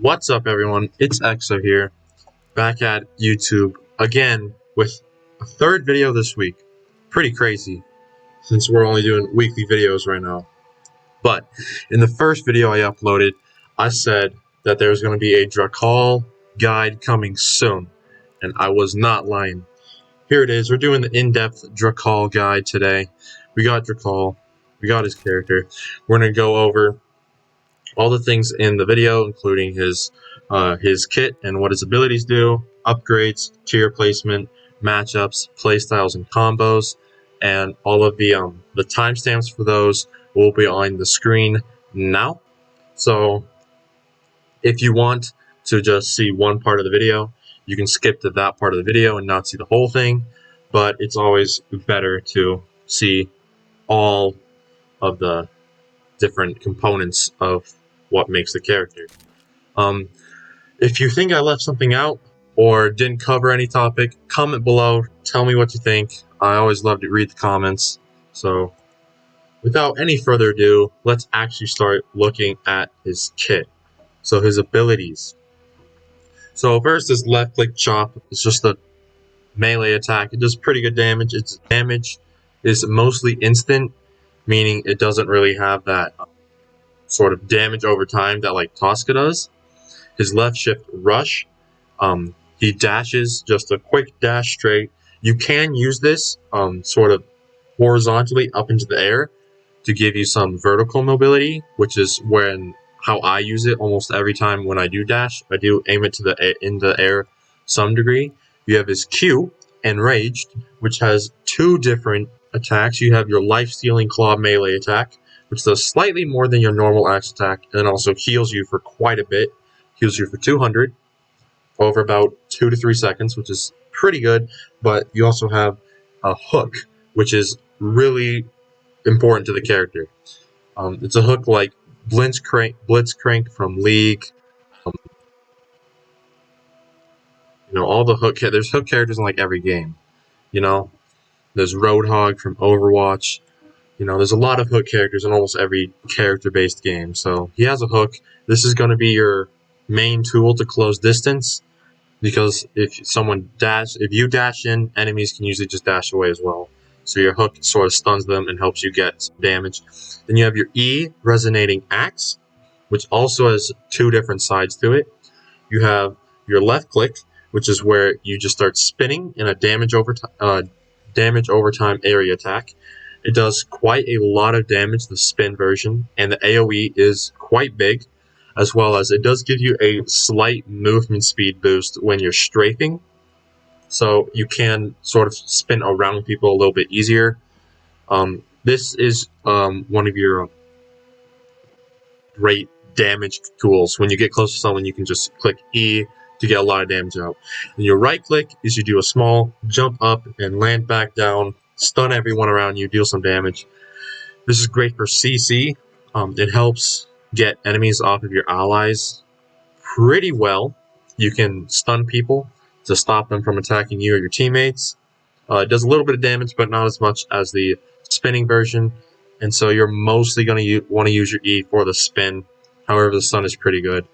What's up, everyone? It's Exo here, back at YouTube again with a third video this week. Pretty crazy, since we're only doing weekly videos right now. But in the first video I uploaded, I said that there's going to be a Drakahl guide coming soon, and I was not lying. Here it is. We're doing the in-depth Drakahl guide today. We got Drakahl, we got his character. We're going to go over all the things in the video, including his kit and what his abilities do, upgrades, tier placement, matchups, playstyles, and combos, and all of the timestamps for those will be on the screen now. So if you want to just see one part of the video, you can skip to that part of the video and not see the whole thing, but it's always better to see all of the different components of what makes the character. If you think I left something out or didn't cover any topic, comment below, tell me what you think. I always love to read the comments. So without any further ado, let's actually start looking at his kit. So his abilities. So first, his left click chop is just a melee attack. It does pretty good damage. Its damage is mostly instant, meaning it doesn't really have that sort of damage over time that like Tosca does. His left shift rush, he dashes just a quick dash straight. You can use this sort of horizontally up into the air to give you some vertical mobility, which is how I use it almost every time when I do dash. I do aim it in the air some degree. You have his Q, Enraged, which has two different attacks. You have your life-stealing claw melee attack, which does slightly more than your normal axe attack, and also heals you for quite a bit. Heals you for 200 over about 2 to 3 seconds, which is pretty good. But you also have a hook, which is really important to the character. It's a hook like Blitzcrank from League. All the hook. There's hook characters in like every game. There's Roadhog from Overwatch. There's a lot of hook characters in almost every character-based game. So he has a hook. This is going to be your main tool to close distance, because if you dash in, enemies can usually just dash away as well. So your hook sort of stuns them and helps you get some damage. Then you have your E, Resonating Axe, which also has two different sides to it. You have your left click, which is where you just start spinning in a damage over time area attack. It does quite a lot of damage, the spin version, and the AoE is quite big, as well as it does give you a slight movement speed boost when you're strafing, so you can sort of spin around people a little bit easier. This is one of your great damage tools. When you get close to someone, you can just click E to get a lot of damage out. And your right click is you do a small jump up and land back down, stun everyone around you, deal some damage. This is great for CC. It helps get enemies off of your allies pretty well. You can stun people to stop them from attacking you or your teammates. It does a little bit of damage, but not as much as the spinning version, and so you're mostly going to want to use your E for the spin. However, the stun is pretty good.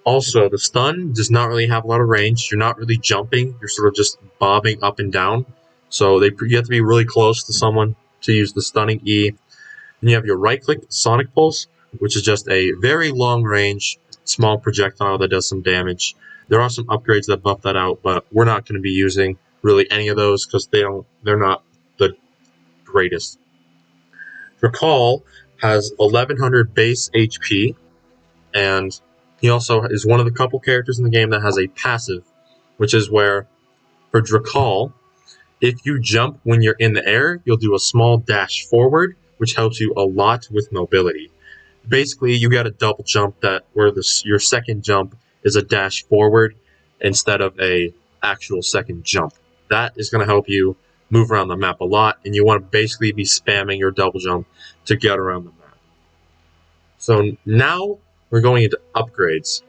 Also, the stun does not really have a lot of range. You're not really jumping. You're sort of just bobbing up and down. So you have to be really close to someone to use the stunning E. Then you have your right-click Sonic Pulse, which is just a very long-range, small projectile that does some damage. There are some upgrades that buff that out, but we're not going to be using really any of those because they're not the greatest. Drakahl has 1100 base HP, and he also is one of the couple characters in the game that has a passive, which is where, for Drakahl, if you jump when you're in the air, you'll do a small dash forward, which helps you a lot with mobility. Basically, you got a double jump where your second jump is a dash forward instead of a actual second jump. That is going to help you move around the map a lot, and you want to basically be spamming your double jump to get around the map. So now we're going into upgrades.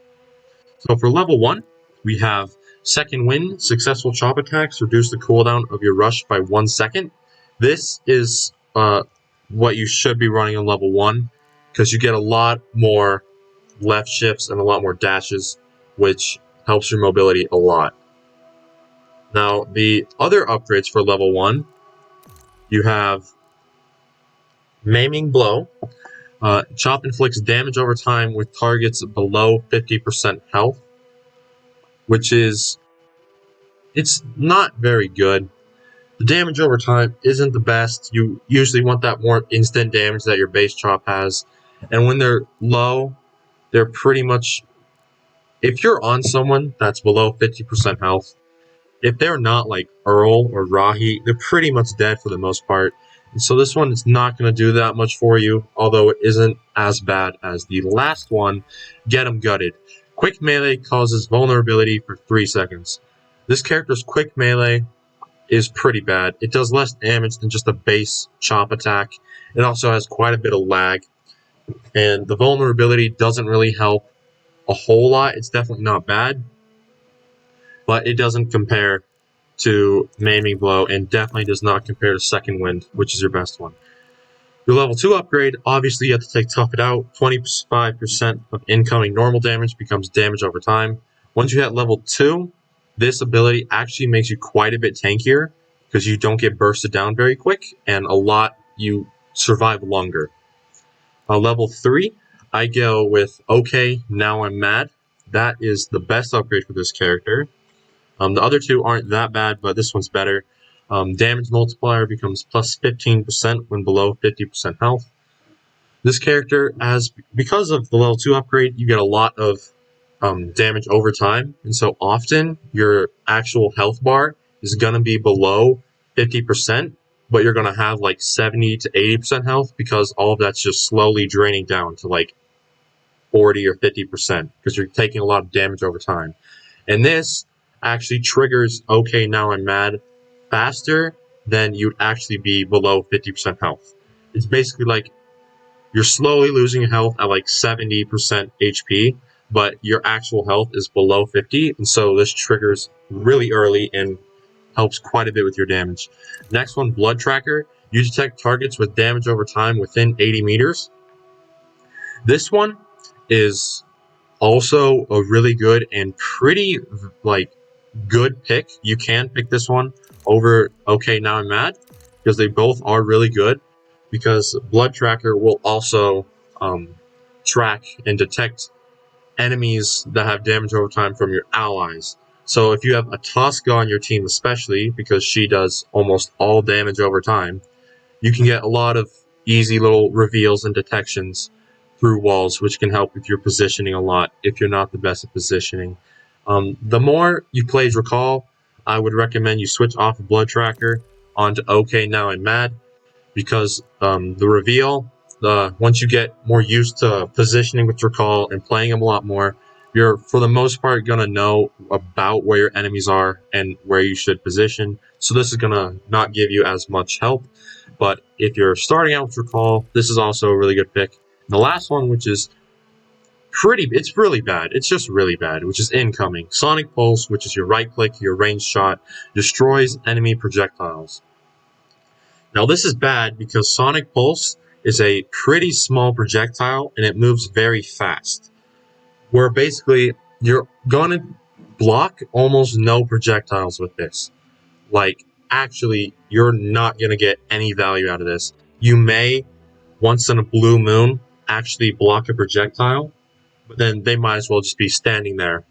So for level 1, we have Second Wind. Successful chop attacks reduce the cooldown of your rush by 1 second. This is what you should be running on level 1, because you get a lot more left shifts and a lot more dashes, which helps your mobility a lot. Now, the other upgrades for level 1, you have Maiming Blow. Chop inflicts damage over time with targets below 50% health, which is, it's not very good. The damage over time isn't the best. You usually want that more instant damage that your base chop has. And when they're low, they're pretty much, if you're on someone that's below 50% health, if they're not like Earl or Rahi, they're pretty much dead for the most part. And so this one is not going to do that much for you, although it isn't as bad as the last one, Get 'em Gutted. Quick melee causes vulnerability for 3 seconds. This character's quick melee is pretty bad. It does less damage than just a base chop attack. It also has quite a bit of lag, and the vulnerability doesn't really help a whole lot. It's definitely not bad, but it doesn't compare to Maiming Blow, and definitely does not compare to Second Wind, which is your best one. Your level 2 upgrade, obviously you have to take Tough It Out. 25% of incoming normal damage becomes damage over time. Once you hit level 2, this ability actually makes you quite a bit tankier, because you don't get bursted down very quick, and you survive longer. Level 3, I go with Okay, Now I'm Mad. That is the best upgrade for this character. The other two aren't that bad, but this one's better. Damage multiplier becomes plus 15% when below 50% health. This character because of the level 2 upgrade, you get a lot of damage over time, and so often your actual health bar is going to be below 50%, but you're going to have like 70 to 80% health, because all of that's just slowly draining down to like 40 or 50%, because you're taking a lot of damage over time. And this actually triggers Okay, Now I'm Mad faster than you'd actually be below 50% health. It's basically like you're slowly losing health at like 70% HP, but your actual health is below 50, and so this triggers really early and helps quite a bit with your damage. Next one, Blood Tracker. You detect targets with damage over time within 80 meters. This one is also a really good and pretty good pick. You can pick this one over Okay, Now I'm Mad, because they both are really good, because Blood Tracker will also track and detect enemies that have damage over time from your allies. So if you have a Tosca on your team, especially because she does almost all damage over time, you can get a lot of easy little reveals and detections through walls, which can help with your positioning a lot if you're not the best at positioning. The more you play Drakahl, I would recommend you switch off of Blood Tracker onto Okay, Now I'm Mad, because the reveal, once you get more used to positioning with Drakahl and playing him a lot more, you're for the most part going to know about where your enemies are and where you should position. So this is going to not give you as much help. But if you're starting out with Drakahl, this is also a really good pick. And the last one, which is it's really bad. It's just really bad, which is Incoming. Sonic Pulse, which is your right click, your ranged shot, destroys enemy projectiles. Now this is bad because Sonic Pulse is a pretty small projectile and it moves very fast, where basically you're going to block almost no projectiles with this. Like, actually, you're not going to get any value out of this. You may, once in a blue moon, actually block a projectile, but then they might as well just be standing there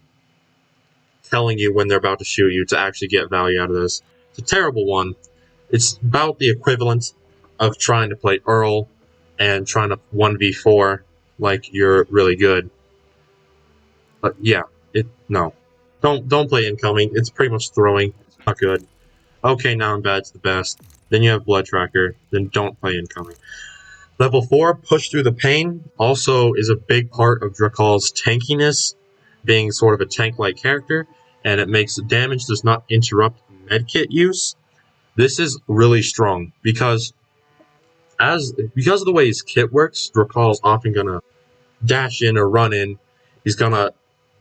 telling you when they're about to shoot you to actually get value out of this. It's a terrible one. It's about the equivalent of trying to play Earl and trying to 1v4 like you're really good. But yeah, no. Don't play Incoming. It's pretty much throwing. It's not good. Okay, Now I'm Bad's the best. Then you have Blood Tracker. Then don't play Incoming. Level 4, Push Through the Pain, also is a big part of Drakahl's tankiness, being sort of a tank-like character, and it makes damage does not interrupt medkit use. This is really strong, because of the way his kit works, Drakahl's often going to dash in or run in. He's going to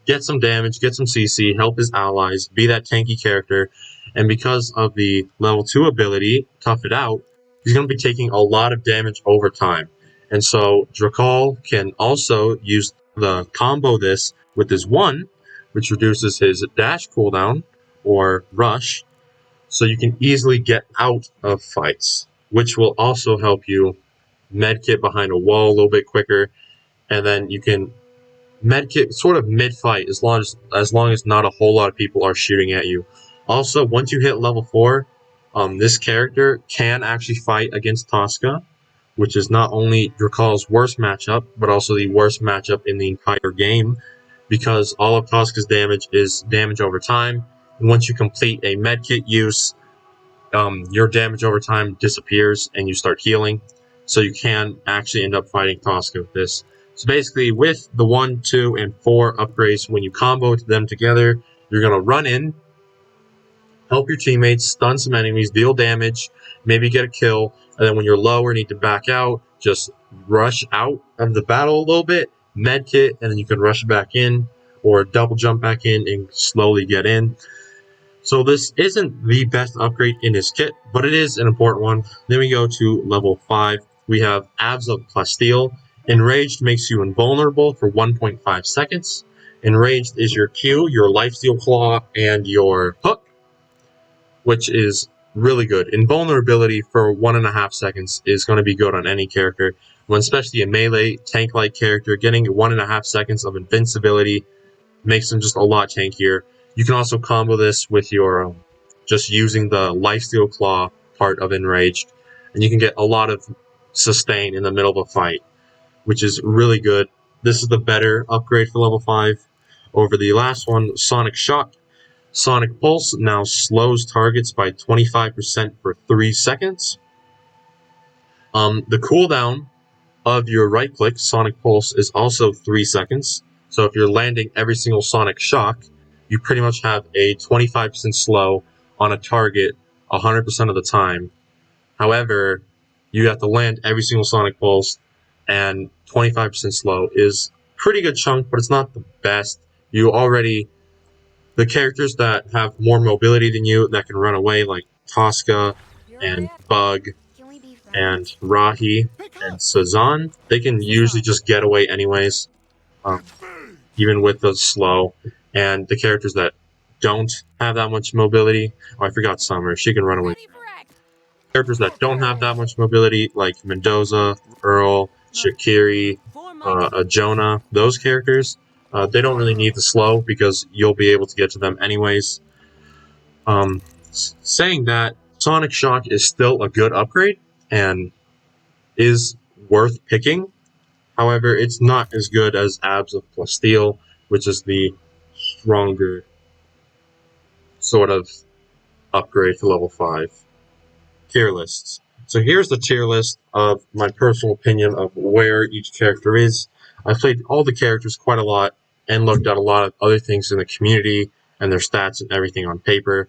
get some damage, get some CC, help his allies, be that tanky character, and because of the level 2 ability, Tough It Out, he's going to be taking a lot of damage over time. And so Drakahl can also use the combo this with his 1, which reduces his dash cooldown or rush, so you can easily get out of fights, which will also help you medkit behind a wall a little bit quicker, and then you can medkit sort of mid-fight as long as not a whole lot of people are shooting at you. Also, once you hit level 4, this character can actually fight against Tosca, which is not only Drakahl's worst matchup, but also the worst matchup in the entire game, because all of Tosca's damage is damage over time, and once you complete a medkit use, your damage over time disappears and you start healing, so you can actually end up fighting Tosca with this. So basically, with the 1, 2, and 4 upgrades, when you combo them together, you're going to run in, help your teammates, stun some enemies, deal damage, maybe get a kill, and then when you're low or need to back out, just rush out of the battle a little bit, medkit, and then you can rush back in, or double jump back in and slowly get in. So this isn't the best upgrade in his kit, but it is an important one. Then we go to level 5. We have Abs of Plasteel. Enraged makes you invulnerable for 1.5 seconds. Enraged is your Q, your Lifesteal Claw, and your Hook, which is really good. Invulnerability for 1.5 seconds is going to be good on any character, when especially a melee tank-like character. Getting 1.5 seconds of invincibility makes them just a lot tankier. You can also combo this with your just using the Lifesteal Claw part of Enraged, and you can get a lot of sustain in the middle of a fight, which is really good. This is the better upgrade for level 5 over the last one, Sonic Shock. Sonic Pulse now slows targets by 25% for 3 seconds. The cooldown of your right click, Sonic Pulse, is also 3 seconds. So if you're landing every single Sonic Shock, you pretty much have a 25% slow on a target 100% of the time. However, you have to land every single Sonic Pulse, and 25% slow is a pretty good chunk, but it's not the best. The characters that have more mobility than you, that can run away, like Tosca and Bug and Rahi and Sazan, they can usually just get away anyways, even with the slow. And the characters that don't have that much mobility, I forgot Summer, she can run away. Characters that don't have that much mobility, like Mendoza, Earl, Shakiri, Jonah, those characters, they don't really need the slow because you'll be able to get to them anyways. Saying that, Sonic Shock is still a good upgrade and is worth picking. However, it's not as good as Abs of Plasteel, which is the stronger sort of upgrade for level 5. Tier lists. So here's the tier list of my personal opinion of where each character is. I've played all the characters quite a lot and looked at a lot of other things in the community and their stats and everything on paper.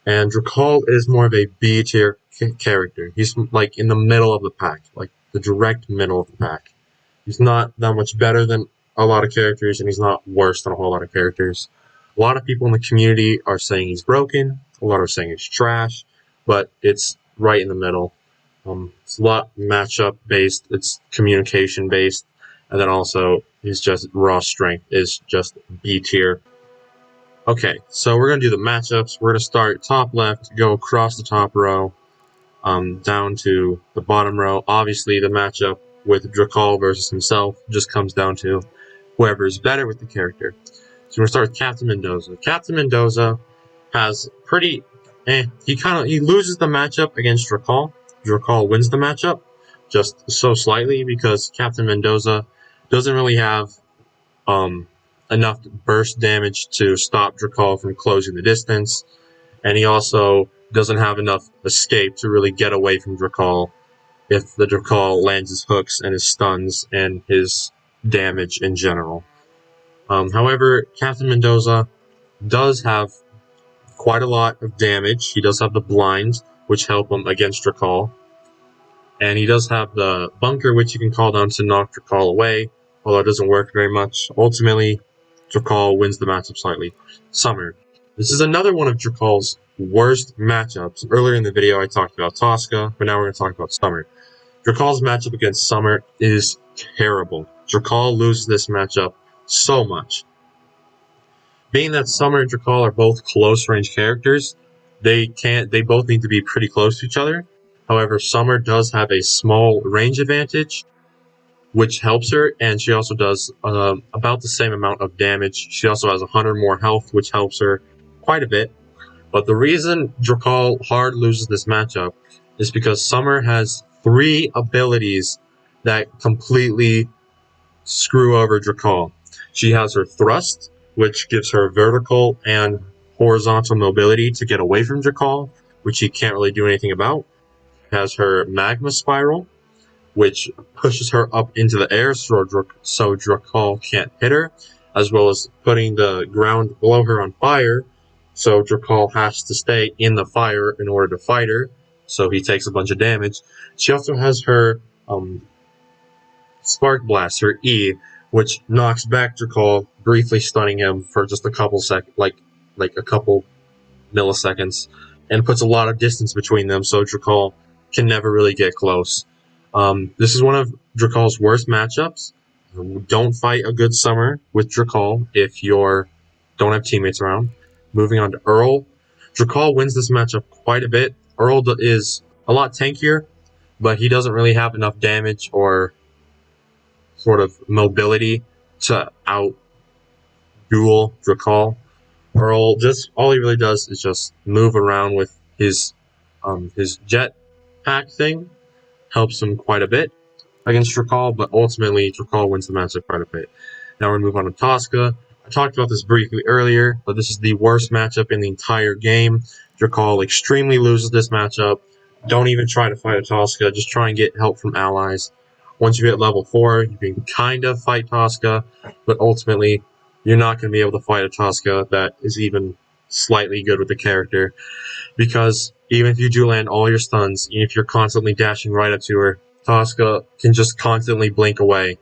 And Drakahl is more of a B tier character. He's like in the middle of the pack, like the direct middle of the pack. He's not that much better than a lot of characters, and he's not worse than a whole lot of characters. A lot of people in the community are saying he's broken. A lot are saying he's trash, but it's right in the middle. It's a lot matchup based. It's communication based, and then also his just raw strength is just B tier. Okay, so we're gonna do the matchups. We're gonna start top left, go across the top row, down to the bottom row. Obviously, the matchup with Drakahl versus himself just comes down to whoever is better with the character. So we're gonna start with Captain Mendoza. Captain Mendoza has pretty he loses the matchup against Drakahl. Drakahl wins the matchup just so slightly because Captain Mendoza doesn't really have enough burst damage to stop Drakahl from closing the distance, and he also doesn't have enough escape to really get away from Drakahl if the Drakahl lands his hooks and his stuns and his damage in general. However, Captain Mendoza does have quite a lot of damage. He does have the blinds, which help him against Drakahl. And he does have the bunker, which you can call down to knock Drakahl away, although it doesn't work very much. Ultimately, Drakahl wins the matchup slightly. Summer. This is another one of Drakahl's worst matchups. Earlier in the video, I talked about Tosca, but now we're going to talk about Summer. Drakahl's matchup against Summer is terrible. Drakahl loses this matchup so much. Being that Summer and Drakahl are both close range characters, they both need to be pretty close to each other. However, Summer does have a small range advantage, which helps her, and she also does about the same amount of damage. She also has 100 more health, which helps her quite a bit. But the reason Drakahl hard loses this matchup is because Summer has 3 abilities that completely screw over Drakahl. She has her Thrust, which gives her vertical and horizontal mobility to get away from Drakahl, which he can't really do anything about. She has her Magma Spiral, which pushes her up into the air so Drakahl can't hit her, as well as putting the ground below her on fire, so Drakahl has to stay in the fire in order to fight her, so he takes a bunch of damage. She also has her Spark Blast, her E, which knocks back Drakahl, briefly stunning him for just a couple a couple milliseconds, and puts a lot of distance between them, so Drakahl can never really get close. This is one of Drakahl's worst matchups. Don't fight a good Summer with Drakahl if you don't have teammates around. Moving on to Earl. Drakahl wins this matchup quite a bit. Earl is a lot tankier, but he doesn't really have enough damage or sort of mobility to out-duel Drakahl. Earl, all he really does is just move around with his jet pack thing. Helps him quite a bit against Drakahl, but ultimately Drakahl wins the matchup quite a bit. Now we're going to move on to Tosca. I talked about this briefly earlier, but this is the worst matchup in the entire game. Drakahl extremely loses this matchup. Don't even try to fight a Tosca, just try and get help from allies. Once you hit level 4, you can kind of fight Tosca, but ultimately you're not going to be able to fight a Tosca that is even slightly good with the character, because even if you do land all your stuns, even if you're constantly dashing right up to her, Tosca can just constantly blink away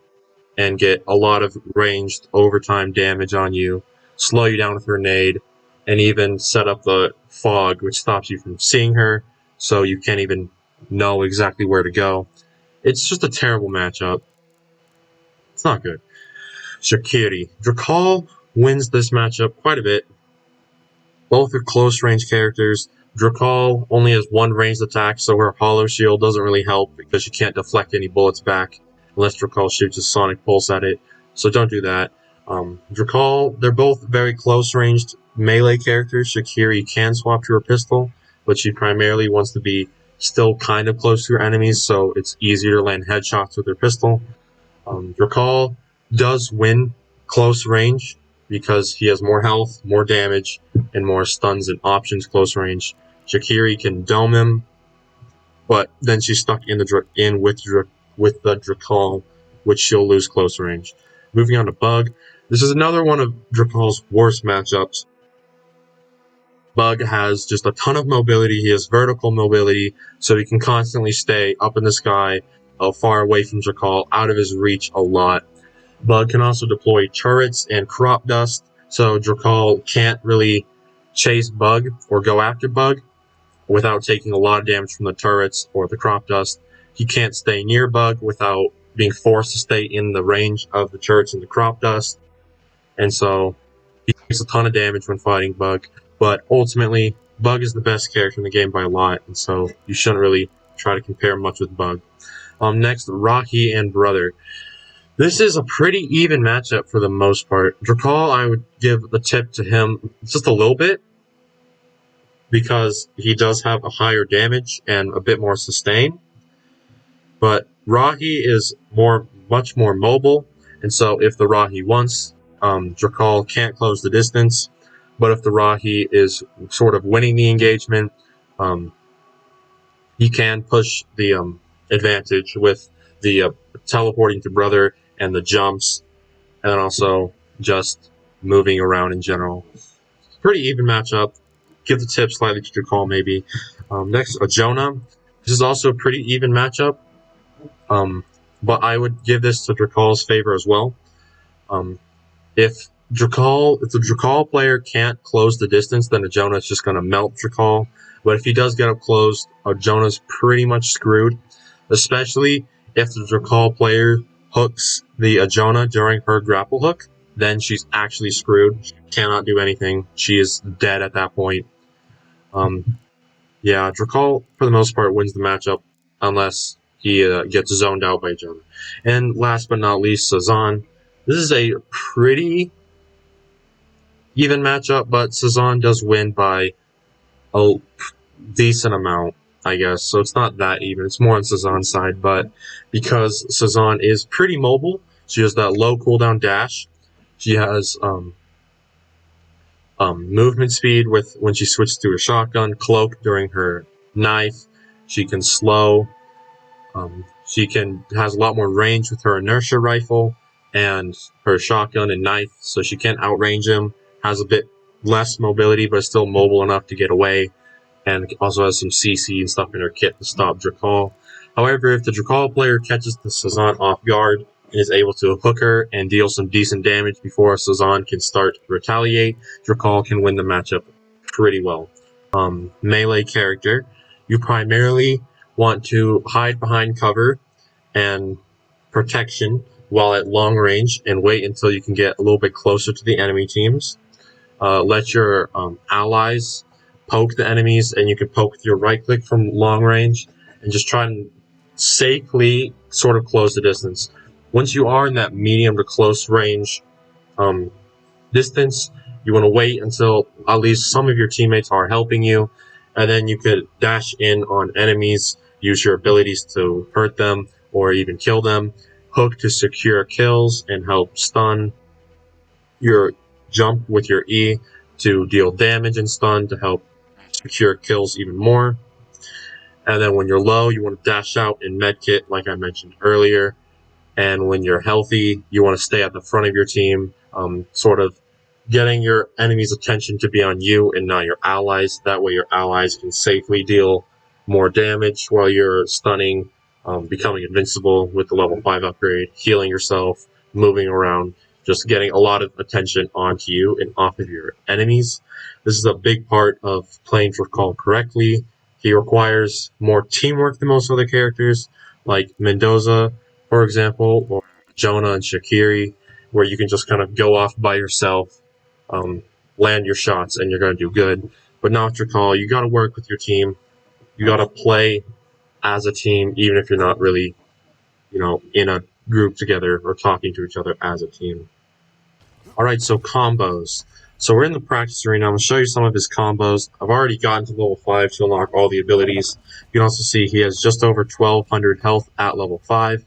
and get a lot of ranged overtime damage on you, slow you down with her nade, and even set up the fog, which stops you from seeing her, so you can't even know exactly where to go. It's just a terrible matchup. It's not good. Shakiri. Drakahl wins this matchup quite a bit. Both are close range characters. Drakahl only has 1 ranged attack, so her Hollow Shield doesn't really help because she can't deflect any bullets back unless Drakahl shoots a Sonic Pulse at it, so don't do that. Drakahl, they're both very close ranged melee characters. Shakiri can swap to her pistol, but she primarily wants to be still kind of close to her enemies, so it's easier to land headshots with her pistol. Drakahl does win close range because he has more health, more damage, and more stuns and options close range. Shakiri can dome him, but then she's stuck with the Drakahl, which she'll lose close range. Moving on to Bug. This is another one of Drakahl's worst matchups. Bug has just a ton of mobility. He has vertical mobility, so he can constantly stay up in the sky, far away from Drakahl, out of his reach a lot. Bug can also deploy turrets and crop dust, so Drakahl can't really chase Bug or go after Bug without taking a lot of damage from the turrets or the crop dust. He can't stay near Bug without being forced to stay in the range of the turrets and the crop dust, and so he takes a ton of damage when fighting Bug. But ultimately, Bug is the best character in the game by a lot, and so you shouldn't really try to compare much with Bug. Next, Rocky and Brother. This is a pretty even matchup for the most part. Drakahl, I would give the tip to him just a little bit, because he does have a higher damage and a bit more sustain. But Rocky is much more mobile, and so if the Rocky wants, Drakahl can't close the distance. But if the Rocky is sort of winning the engagement, he can push the advantage with the teleporting to Brother and the jumps, and then also just moving around in general. Pretty even matchup. Give the tip slightly to Drakahl, maybe. Next, Jonah. This is also a pretty even matchup, but I would give this to Drakahl's favor as well. If the Drakahl player can't close the distance, then Jonah is just going to melt Drakahl. But if he does get up close, Jonah's pretty much screwed, especially if the Drakahl player hooks the Ajona during her grapple hook, then she's actually screwed. She cannot do anything. She is dead at that point. Yeah, Drakahl, for the most part, wins the matchup unless he gets zoned out by Ajona. And last but not least, Sazan. This is a pretty even matchup, but Sazan does win by a decent amount, I guess. So it's not that even. It's more on Sazan's side, but because Sazan is pretty mobile, she has that low cooldown dash. She has movement speed with when she switches to her shotgun, cloak during her knife. She can slow. She has a lot more range with her inertia rifle and her shotgun and knife, so she can't outrange him. Has a bit less mobility, but is still mobile enough to get away, and also has some CC and stuff in her kit to stop Drakahl. However, if the Drakahl player catches the Sazan off guard and is able to hook her and deal some decent damage before Sazan can start to retaliate, Drakahl can win the matchup pretty well. Melee character, you primarily want to hide behind cover and protection while at long range and wait until you can get a little bit closer to the enemy teams. Let your allies poke the enemies, and you can poke with your right click from long range and just try and safely sort of close the distance. Once you are in that medium to close range distance, you want to wait until at least some of your teammates are helping you, and then you could dash in on enemies, use your abilities to hurt them or even kill them, hook to secure kills and help stun, your jump with your E to deal damage and stun to help secure kills even more. And then when you're low, you want to dash out and medkit, like I mentioned earlier. And when you're healthy, you want to stay at the front of your team, sort of getting your enemy's attention to be on you and not your allies. That way your allies can safely deal more damage while you're stunning, becoming invincible with the level 5 upgrade, healing yourself, moving around, just getting a lot of attention onto you and off of your enemies. This is a big part of playing Drakahl correctly. He requires more teamwork than most other characters, like Mendoza, for example, or Jonah and Shakiri, where you can just kind of go off by yourself, land your shots, and you're going to do good. But not Drakahl. You got to work with your team. You got to play as a team, even if you're not really, in a group together or talking to each other as a team. All right, so combos. So we're in the practice arena. I'm going to show you some of his combos. I've already gotten to level 5 to unlock all the abilities. You can also see he has just over 1,200 health at level 5.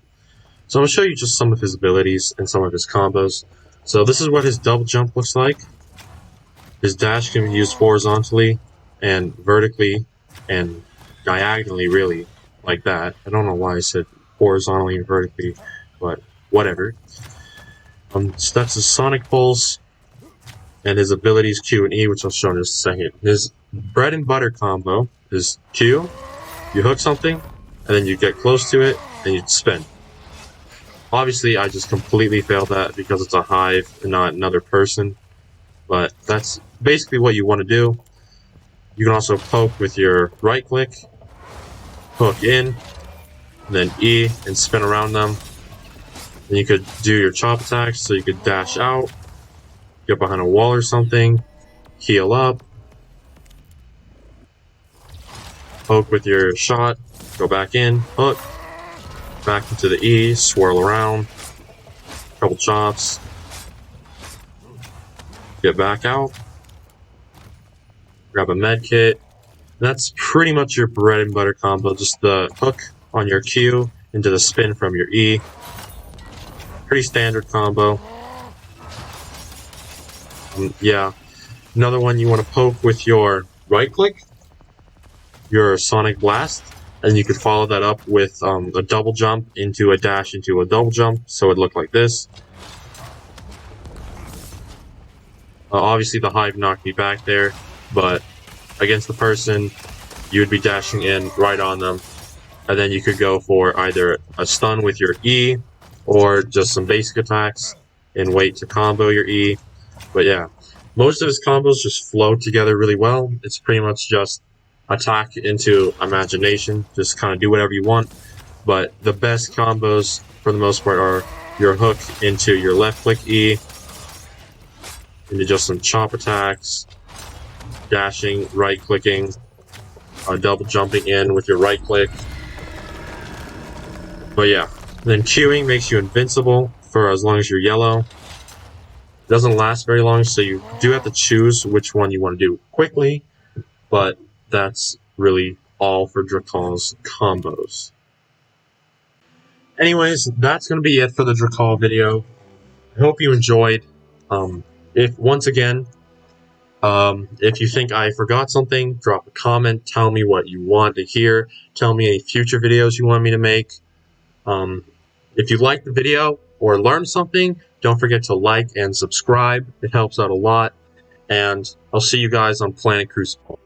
So I'm going to show you just some of his abilities and some of his combos. So this is what his double jump looks like. His dash can be used horizontally and vertically and diagonally, really, like that. I don't know why I said horizontally and vertically, but whatever. So that's his Sonic Pulse, and his abilities Q and E, which I'll show in just a second. His bread and butter combo is Q, you hook something, and then you get close to it, and you spin. Obviously, I just completely failed that because it's a hive and not another person, but that's basically what you want to do. You can also poke with your right click, hook in, then E, and spin around them. Then you could do your chop attacks, so you could dash out, get behind a wall or something, heal up, poke with your shot, go back in, hook, back into the E, swirl around, couple chops, get back out, grab a med kit. That's pretty much your bread and butter combo, just the hook on your Q into the spin from your E. Pretty standard combo. Yeah. Another one, you want to poke with your right click, your Sonic Blast, and you could follow that up with a double jump into a dash into a double jump, so it looked like this. Obviously the hive knocked me back there, but against the person, you would be dashing in right on them, and then you could go for either a stun with your E, or just some basic attacks and wait to combo your E. But yeah, most of his combos just flow together really well. It's pretty much just attack into imagination, just kind of do whatever you want. but the best combos for the most part are your hook into your left click E, into just some chop attacks, dashing, right clicking, double jumping in with your right click. But yeah, then queuing makes you invincible for as long as you're yellow. It doesn't last very long, so you do have to choose which one you want to do quickly, but that's really all for Drakahl's combos. Anyways, that's going to be it for the Drakahl video. I hope you enjoyed. If you think I forgot something, drop a comment, tell me what you want to hear, tell me any future videos you want me to make. If you liked the video or learned something, don't forget to like and subscribe. It helps out a lot. And I'll see you guys on Planet Crucible.